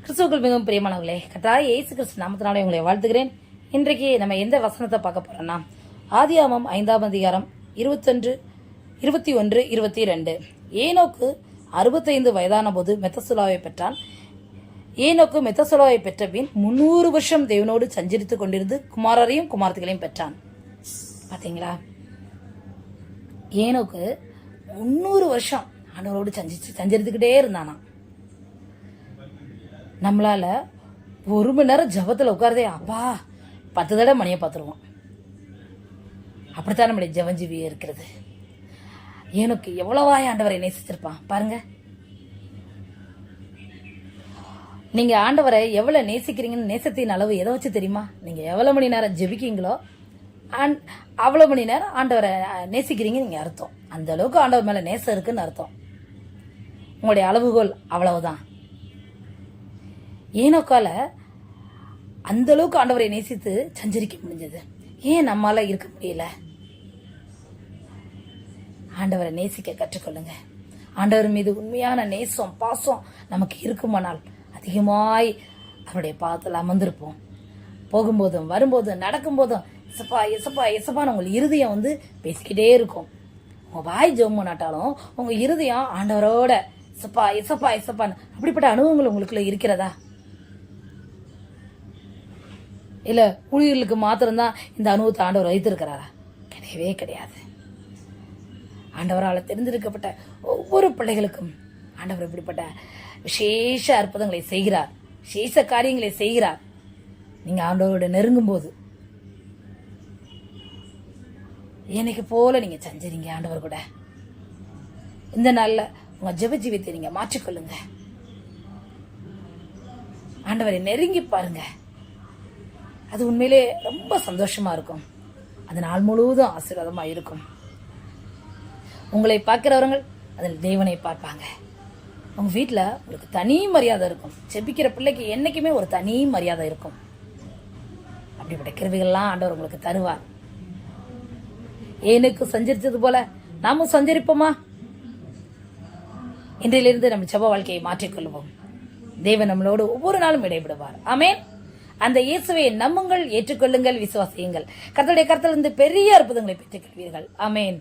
கிறிஸ்துவுக்குள் மிகவும் பிரியமானவர்களே, கர்த்தராகிய இயேசு கிறிஸ்து நாமத்தினாலே உங்களை வாழ்த்துகிறேன். இன்றைக்கு நம்ம எந்த வசனத்தை பார்க்க போறோம்னா, ஆதியாகமம் 5ஆம் அதிகாரம் 21, 22. ஏனோக்கு 65 வயதான போது மெத்தசுலாவை பெற்றான். ஏனோக்கு மெத்தசுலாவை பெற்ற பின் 300 வருஷம் தேவனோடு சஞ்சரித்துக் கொண்டிருந்து குமாரரையும் குமாரத்திகளையும் பெற்றான். பாத்தீங்களா? ஏனோக்கு 300 வருஷம் ஆண்டவரோடு சஞ்சரித்துக்கிட்டே இருந்தானா. நம்மளால 1 மணி நேரம் ஜபத்தில் உட்காரதே அப்பா 10 தடவை மணியை பார்த்துருவோம். அப்படித்தான் நம்முடைய ஜபஞ்சீவியே இருக்கிறது. ஏனோக்கு எவ்வளவாய் ஆண்டவரை நேசிச்சிருப்பான் பாருங்க. நீங்க ஆண்டவரை எவ்வளவு நேசிக்கிறீங்கன்னு நேசத்தின் அளவு எதை வச்சு தெரியுமா? நீங்க எவ்வளவு மணி நேரம் ஜெபிக்கீங்களோ அவ்வளவு மணி நேரம் ஆண்டவரை நேசிக்கிறீங்க நீங்க அர்த்தம். அந்த அளவுக்கு ஆண்டவர் மேல நேசம் இருக்குன்னு அர்த்தம். உங்களுடைய அளவுகோல் அவ்வளவுதான். ஏனோக்கால அந்த அளவுக்கு ஆண்டவரை நேசித்து சஞ்சரிக்க முடிஞ்சது. ஏன் நம்மால இருக்க முடியல? ஆண்டவரை நேசிக்க கற்றுக்கொள்ளுங்க. ஆண்டவர் மீது உண்மையான நேசம் பாசம் நமக்கு இருக்குமானால் அதிகமாய் அவருடைய பாதத்தில் அமர்ந்திருப்போம். போகும்போதும் வரும்போதும் நடக்கும்போதும் எசப்பா எசப்பா எசப்பான்னு உங்கள் இருதயம் பேசிக்கிட்டே இருக்கும். உங்க வாய் ஜெபம் பண்ணாட்டாலும் உங்க இருதயம் ஆண்டவரோட எசப்பா எசப்பா எசப்பான்னு அப்படிப்பட்ட அனுபவங்கள் உங்களுக்குள்ள இருக்கிறதா? இல்ல ஊழியர்களுக்கு மாத்திரம்தான் இந்த அனுபவத்தை ஆண்டவர் வைத்திருக்கிறாரா? கிடையவே கிடையாது. ஆண்டவரால் தெரிந்திருக்கப்பட்ட ஒவ்வொரு பிள்ளைகளுக்கும் ஆண்டவர் இப்படிப்பட்ட விசேஷ அற்புதங்களை செய்கிறார், விசேஷ காரியங்களை செய்கிறார். நீங்க ஆண்டவரோட நெருங்கும் போது எனக்கு போல நீங்க சஞ்சரிங்க ஆண்டவர் கூட. இந்த நாள்ல உங்க ஜெப ஜீவியத்தை நீங்க மாற்றிக்கொள்ளுங்க. ஆண்டவரை நெருங்கி பாருங்க. அது உண்மையிலே ரொம்ப சந்தோஷமா இருக்கும். அது நாள் முழுவதும் ஆசீர்வாதமா இருக்கும். உங்களை பார்க்கிறவர்கள் அதில் தேவனை பார்ப்பாங்க. உங்க வீட்டுல உங்களுக்கு தனி மரியாதை இருக்கும். செபிக்கிற பிள்ளைக்கு என்னைக்குமே ஒரு தனி மரியாதை இருக்கும். அப்படிப்பட்ட கிருபைகள்லாம் ஆண்டவர் உங்களுக்கு தருவார். ஏனுக்கு சஞ்சரித்தது போல நாமும் சஞ்சரிப்போமா? இன்றையிலிருந்து நம்ம ஜெப வாழ்க்கையை மாற்றிக்கொள்வோம். தேவன் நம்மளோடு ஒவ்வொரு நாளும் இடைபடுவார். ஆமென். அந்த இயேசுவை நம்புங்கள், ஏற்றுக்கொள்ளுங்கள், விசுவாசியுங்கள். கர்த்தருடைய கரத்திலிருந்து பெரிய அற்புதங்களை பெற்றுக் கொள்வீர்கள். ஆமென்.